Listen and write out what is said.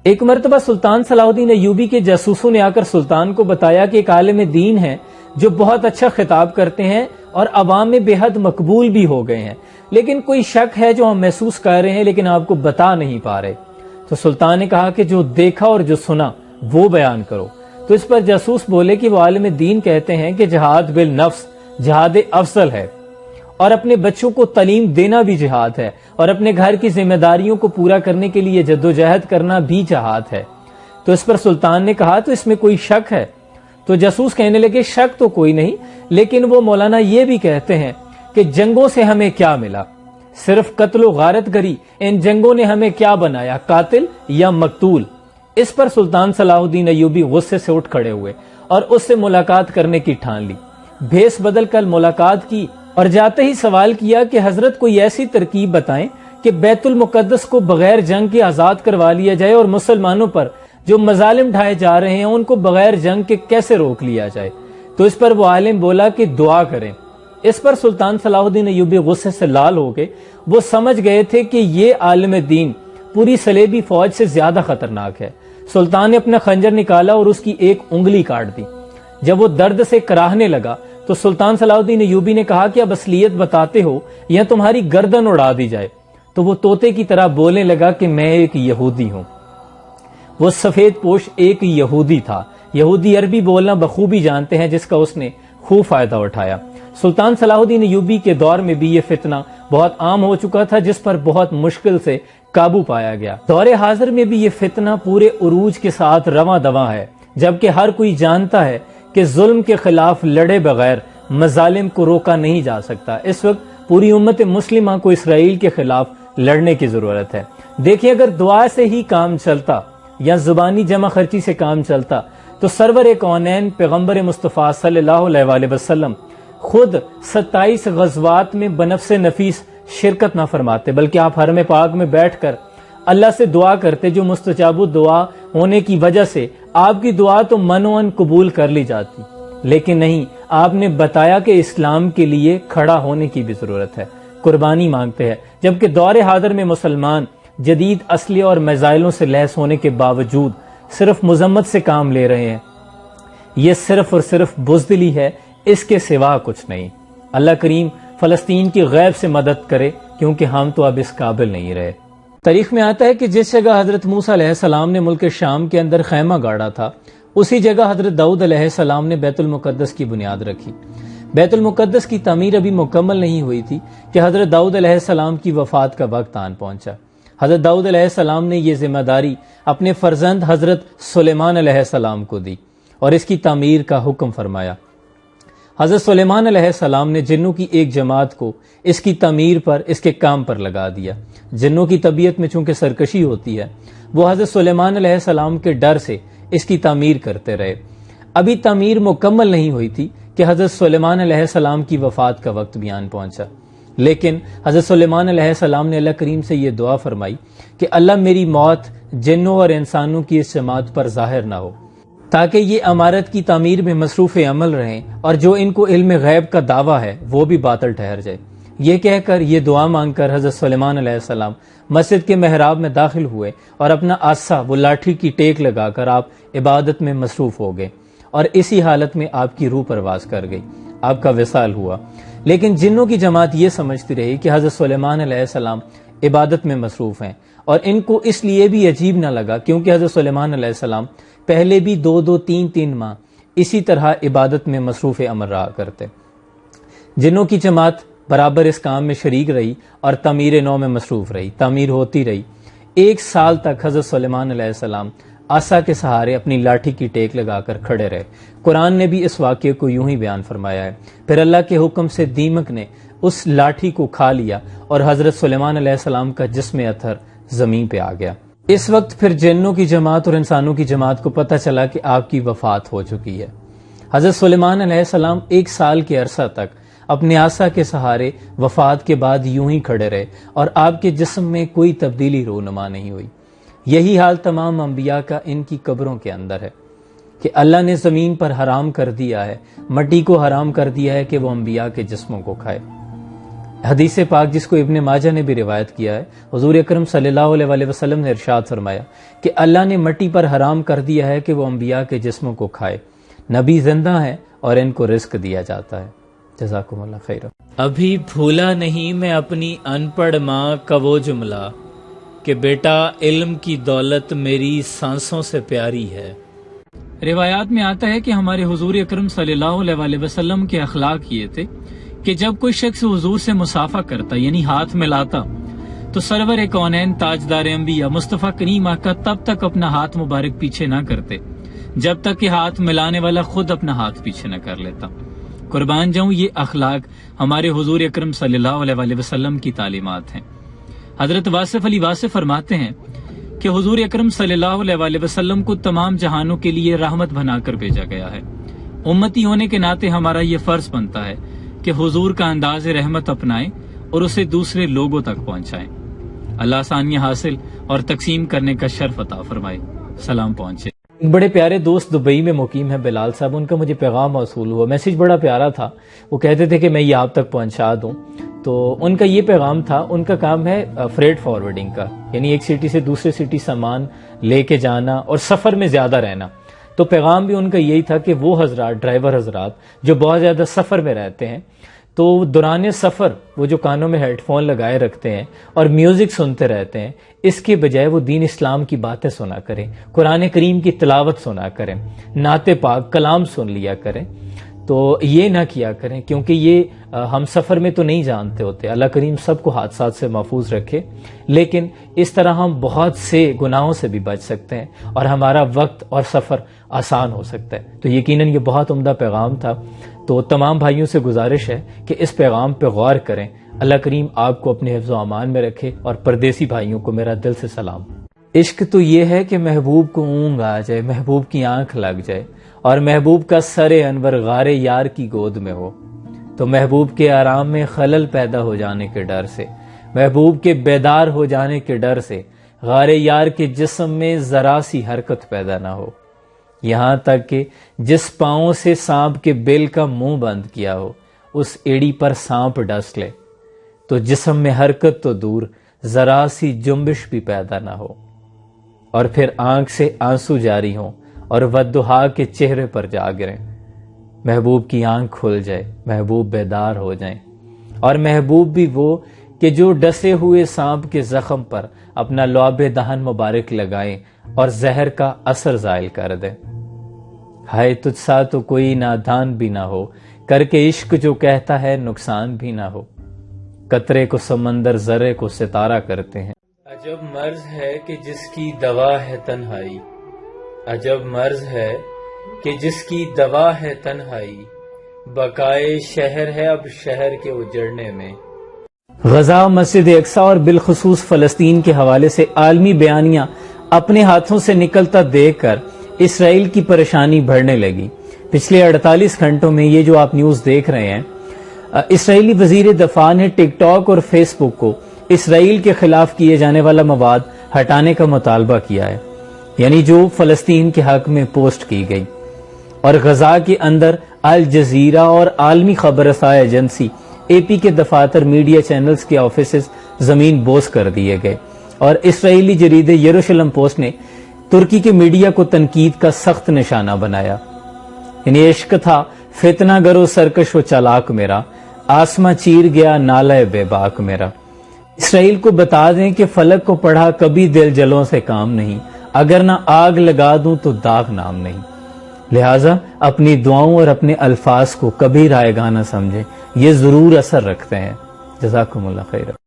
ایک مرتبہ سلطان صلاح الدین ایوبی کے جاسوسوں نے آ کر سلطان کو بتایا کہ ایک عالم دین ہے جو بہت اچھا خطاب کرتے ہیں اور عوام میں بے حد مقبول بھی ہو گئے ہیں، لیکن کوئی شک ہے جو ہم محسوس کر رہے ہیں لیکن آپ کو بتا نہیں پا رہے۔ تو سلطان نے کہا کہ جو دیکھا اور جو سنا وہ بیان کرو۔ تو اس پر جاسوس بولے کہ وہ عالم دین کہتے ہیں کہ جہاد بالنفس جہاد افضل ہے، اور اپنے بچوں کو تعلیم دینا بھی جہاد ہے، اور اپنے گھر کی ذمہ داریوں کو پورا کرنے کے لیے جدوجہد کرنا بھی جہاد ہے۔ تو اس پر سلطان نے کہا تو اس میں کوئی شک ہے؟ تو جاسوس کہنے لگے شک تو کوئی نہیں، لیکن وہ مولانا یہ بھی کہتے ہیں کہ جنگوں سے ہمیں کیا ملا، صرف قتل و غارت گری، ان جنگوں نے ہمیں کیا بنایا، قاتل یا مقتول؟ اس پر سلطان صلاح الدین ایوبی غصے سے اٹھ کھڑے ہوئے اور اس سے ملاقات کرنے کی ٹھان لی۔ بھیس بدل کر ملاقات کی اور جاتے ہی سوال کیا کہ حضرت کوئی ایسی ترکیب بتائیں کہ بیت المقدس کو بغیر جنگ کے آزاد کروا لیا جائے، اور مسلمانوں پر جو مظالم ڈھائے جا رہے ہیں ان کو بغیر جنگ کے کیسے روک لیا جائے۔ تو اس پر وہ عالم بولا کہ دعا کریں۔ اس پر سلطان صلاح الدین ایوبی غصے سے لال ہو گئے۔ وہ سمجھ گئے تھے کہ یہ عالم دین پوری صلیبی فوج سے زیادہ خطرناک ہے۔ سلطان نے اپنا خنجر نکالا اور اس کی ایک انگلی کاٹ دی۔ جب وہ درد سے کراہنے لگا تو سلطان صلاح الدین ایوبی نے کہا کہ اب اصلیت بتاتے ہو یا تمہاری گردن اڑا دی جائے۔ تو وہ طوطے کی طرح بولنے لگا کہ میں ایک یہودی ہوں۔ وہ سفید پوش ایک یہودی تھا۔ یہودی عربی بولنا بخوبی جانتے ہیں، جس کا اس نے خوب فائدہ اٹھایا۔ سلطان صلاح الدین ایوبی کے دور میں بھی یہ فتنہ بہت عام ہو چکا تھا، جس پر بہت مشکل سے قابو پایا گیا۔ دور حاضر میں بھی یہ فتنہ پورے عروج کے ساتھ رواں دواں ہے، جبکہ ہر کوئی جانتا ہے کہ ظلم کے خلاف لڑے بغیر مظالم کو روکا نہیں جا سکتا۔ اس وقت پوری امت مسلمہ کو اسرائیل کے خلاف لڑنے کی ضرورت ہے۔ دیکھیں، اگر دعا سے ہی کام چلتا یا زبانی جمع خرچی سے کام چلتا تو سرور کونین پیغمبر مصطفیٰ صلی اللہ علیہ وآلہ وسلم خود 27 غزوات میں بنفس نفیس شرکت نہ فرماتے، بلکہ آپ حرم پاک میں بیٹھ کر اللہ سے دعا کرتے، جو مستجاب دعا ہونے کی وجہ سے آپ کی دعا تو منوعاً قبول کر لی جاتی، لیکن نہیں، آپ نے بتایا کہ اسلام کے لیے کھڑا ہونے کی بھی ضرورت ہے، قربانی مانگتے ہیں۔ جبکہ دور حاضر میں مسلمان جدید اسلحے اور میزائلوں سے لیس ہونے کے باوجود صرف مذمت سے کام لے رہے ہیں۔ یہ صرف اور صرف بزدلی ہے، اس کے سوا کچھ نہیں۔ اللہ کریم فلسطین کی غیب سے مدد کرے، کیونکہ ہم تو اب اس قابل نہیں رہے۔ تاریخ میں آتا ہے کہ جس جگہ حضرت موسیٰ علیہ السلام نے ملک شام کے اندر خیمہ گاڑا تھا، اسی جگہ حضرت داؤد علیہ السلام نے بیت المقدس کی بنیاد رکھی۔ بیت المقدس کی تعمیر ابھی مکمل نہیں ہوئی تھی کہ حضرت داؤد علیہ السلام کی وفات کا وقت آن پہنچا۔ حضرت داؤد علیہ السلام نے یہ ذمہ داری اپنے فرزند حضرت سلیمان علیہ السلام کو دی اور اس کی تعمیر کا حکم فرمایا۔ حضرت سلیمان علیہ السلام نے جنوں کی ایک جماعت کو اس کی تعمیر پر، اس کے کام پر لگا دیا۔ جنوں کی طبیعت میں چونکہ سرکشی ہوتی ہے، وہ حضرت سلیمان علیہ السلام کے ڈر سے اس کی تعمیر کرتے رہے۔ ابھی تعمیر مکمل نہیں ہوئی تھی کہ حضرت سلیمان علیہ السلام کی وفات کا وقت بھی آن پہنچا، لیکن حضرت سلیمان علیہ السلام نے اللہ کریم سے یہ دعا فرمائی کہ اللہ میری موت جنوں اور انسانوں کی اس جماعت پر ظاہر نہ ہو، تاکہ یہ عمارت کی تعمیر میں مصروف عمل رہیں اور جو ان کو علم غیب کا دعویٰ ہے وہ بھی باطل ٹھہر جائے۔ یہ کہہ کر، یہ دعا مانگ کر حضرت سلیمان علیہ السلام مسجد کے محراب میں داخل ہوئے اور اپنا عصا، وہ لاٹھی کی ٹیک لگا کر آپ عبادت میں مصروف ہو گئے، اور اسی حالت میں آپ کی روح پرواز کر گئی، آپ کا وصال ہوا۔ لیکن جنوں کی جماعت یہ سمجھتی رہی کہ حضرت سلیمان علیہ السلام عبادت میں مصروف ہیں، اور ان کو اس لیے بھی عجیب نہ لگا کیونکہ حضرت سلیمان علیہ السلام پہلے بھی 2-2 3-3 ماہ اسی طرح عبادت میں مصروف عمل رہا کرتے۔ جنوں کی جماعت برابر اس کام میں شریک رہی اور تعمیر نو میں مصروف رہی، تعمیر ہوتی رہی۔ 1 سال تک حضرت سلیمان علیہ السلام عصا کے سہارے اپنی لاٹھی کی ٹیک لگا کر کھڑے رہے۔ قرآن نے بھی اس واقعے کو یوں ہی بیان فرمایا ہے۔ پھر اللہ کے حکم سے دیمک نے اس لاٹھی کو کھا لیا اور حضرت سلیمان علیہ السلام کا جسم اطہر زمین پہ آ گیا۔ اس وقت پھر جنوں کی جماعت اور انسانوں کی جماعت کو پتہ چلا کہ آپ کی وفات ہو چکی ہے۔ حضرت سلیمان علیہ السلام 1 سال کے عرصہ تک اپنے عصا کے سہارے وفات کے بعد یوں ہی کھڑے رہے اور آپ کے جسم میں کوئی تبدیلی رونما نہیں ہوئی۔ یہی حال تمام انبیاء کا ان کی قبروں کے اندر ہے کہ اللہ نے زمین پر حرام کر دیا ہے، مٹی کو حرام کر دیا ہے کہ وہ انبیاء کے جسموں کو کھائے۔ حدیث پاک جس کو ابن ماجہ نے بھی روایت کیا ہے، حضور اکرم صلی اللہ علیہ وسلم نے ارشاد فرمایا کہ اللہ نے مٹی پر حرام کر دیا ہے کہ وہ انبیاء کے جسموں کو کھائے، نبی زندہ ہیں اور ان کو رزق دیا جاتا ہے۔ جزاکم اللہ خیر۔ ابھی بھولا نہیں میں اپنی ان پڑھ ماں کا وہ جملہ کہ بیٹا علم کی دولت میری سانسوں سے پیاری ہے۔ روایات میں آتا ہے کہ ہمارے حضور اکرم صلی اللہ علیہ وسلم کے اخلاق یہ تھے کہ جب کوئی شخص حضور سے مصافحہ کرتا یعنی ہاتھ ملاتا تو سرور کونین تاجدار انبیاء مصطفیٰ کریم آقا تب تک اپنا ہاتھ مبارک پیچھے نہ کرتے جب تک کہ ہاتھ ملانے والا خود اپنا ہاتھ پیچھے نہ کر لیتا۔ قربان جاؤں، یہ اخلاق ہمارے حضور اکرم صلی اللہ علیہ وسلم کی تعلیمات ہیں۔ حضرت واصف علی واصف فرماتے ہیں کہ حضور اکرم صلی اللہ علیہ وسلم کو تمام جہانوں کے لیے رحمت بنا کر بھیجا گیا ہے۔ امتی ہونے کے ناطے ہمارا یہ فرض بنتا ہے کہ حضور کا انداز رحمت اپنائیں اور اسے دوسرے لوگوں تک پہنچائیں۔ اللہ آسانیاں حاصل اور تقسیم کرنے کا شرف عطا فرمائے۔ سلام پہنچے۔ ایک بڑے پیارے دوست دبئی میں مقیم ہے بلال صاحب، ان کا مجھے پیغام موصول ہوا، میسج بڑا پیارا تھا، وہ کہتے تھے کہ میں یہ آپ تک پہنچا دوں۔ تو ان کا یہ پیغام تھا، ان کا کام ہے فریٹ فارورڈنگ کا، یعنی ایک سٹی سے دوسرے سٹی سامان لے کے جانا اور سفر میں زیادہ رہنا۔ تو پیغام بھی ان کا یہی تھا کہ وہ حضرات، ڈرائیور حضرات جو بہت زیادہ سفر میں رہتے ہیں، تو دوران سفر وہ جو کانوں میں ہیڈ فون لگائے رکھتے ہیں اور میوزک سنتے رہتے ہیں، اس کے بجائے وہ دین اسلام کی باتیں سنا کریں، قرآن کریم کی تلاوت سنا کریں، نعت پاک کلام سن لیا کریں۔ تو یہ نہ کیا کریں، کیونکہ یہ ہم سفر میں تو نہیں جانتے ہوتے، اللہ کریم سب کو حادثات سے محفوظ رکھے، لیکن اس طرح ہم بہت سے گناہوں سے بھی بچ سکتے ہیں اور ہمارا وقت اور سفر آسان ہو سکتا ہے۔ تو یقیناً یہ بہت عمدہ پیغام تھا، تو تمام بھائیوں سے گزارش ہے کہ اس پیغام پہ غور کریں۔ اللہ کریم آپ کو اپنے حفظ و امان میں رکھے، اور پردیسی بھائیوں کو میرا دل سے سلام۔ عشق تو یہ ہے کہ محبوب کو اونگ آ جائے، محبوب کی آنکھ لگ جائے، اور محبوب کا سر انور غار یار کی گود میں ہو، تو محبوب کے آرام میں خلل پیدا ہو جانے کے ڈر سے، محبوب کے بیدار ہو جانے کے ڈر سے غار یار کے جسم میں ذرا سی حرکت پیدا نہ ہو، یہاں تک کہ جس پاؤں سے سانپ کے بل کا منہ بند کیا ہو اس ایڑی پر سانپ ڈس لے، تو جسم میں حرکت تو دور ذرا سی جنبش بھی پیدا نہ ہو، اور پھر آنکھ سے آنسو جاری ہوں اور والضحیٰ کے چہرے پر جا گریں، محبوب کی آنکھ کھل جائے، محبوب بیدار ہو جائیں، اور محبوب بھی وہ کہ جو ڈسے ہوئے سانپ کے زخم پر اپنا لعاب دہن مبارک لگائیں اور زہر کا اثر زائل کر دیں۔ ہائے تجھ سا تو کوئی نادان بھی نہ ہو، کر کے عشق جو کہتا ہے نقصان بھی نہ ہو، قطرے کو سمندر ذرے کو ستارہ کرتے ہیں۔ عجب مرض ہے کہ جس کی دوا ہے تنہائی، عجب مرض ہے کہ جس کی دوا ہے تنہائی، بقائے شہر ہے اب شہر کے اجڑنے میں۔ غزہ، مسجد اقصی اور بالخصوص فلسطین کے حوالے سے عالمی بیانیاں اپنے ہاتھوں سے نکلتا دیکھ کر اسرائیل کی پریشانی بڑھنے لگی۔ پچھلے 48 گھنٹوں میں یہ جو آپ نیوز دیکھ رہے ہیں، اسرائیلی وزیر دفاع نے ٹک ٹاک اور فیس بک کو اسرائیل کے خلاف کیے جانے والا مواد ہٹانے کا مطالبہ کیا ہے، یعنی جو فلسطین کے حق میں پوسٹ کی گئی، اور غزہ کے اندر الجزیرہ اور عالمی خبر رساں ایجنسی اے پی کے دفاتر، میڈیا چینلز کے آفیسز زمین بوس کر دیے گئے، اور اسرائیلی جریدے یروشلم پوسٹ نے ترکی کے میڈیا کو تنقید کا سخت نشانہ بنایا۔ یعنی عشق تھا فتنہ گرو سرکش و چالاک میرا، آسماں چیر گیا نالہ بے باک میرا۔ اسرائیل کو بتا دیں کہ فلک کو پڑھا کبھی دل جلوں سے کام نہیں، اگر نہ آگ لگا دوں تو داغ نام نہیں۔ لہٰذا اپنی دعاؤں اور اپنے الفاظ کو کبھی رائے گانا سمجھیں، یہ ضرور اثر رکھتے ہیں۔ جزاکم اللہ خیر۔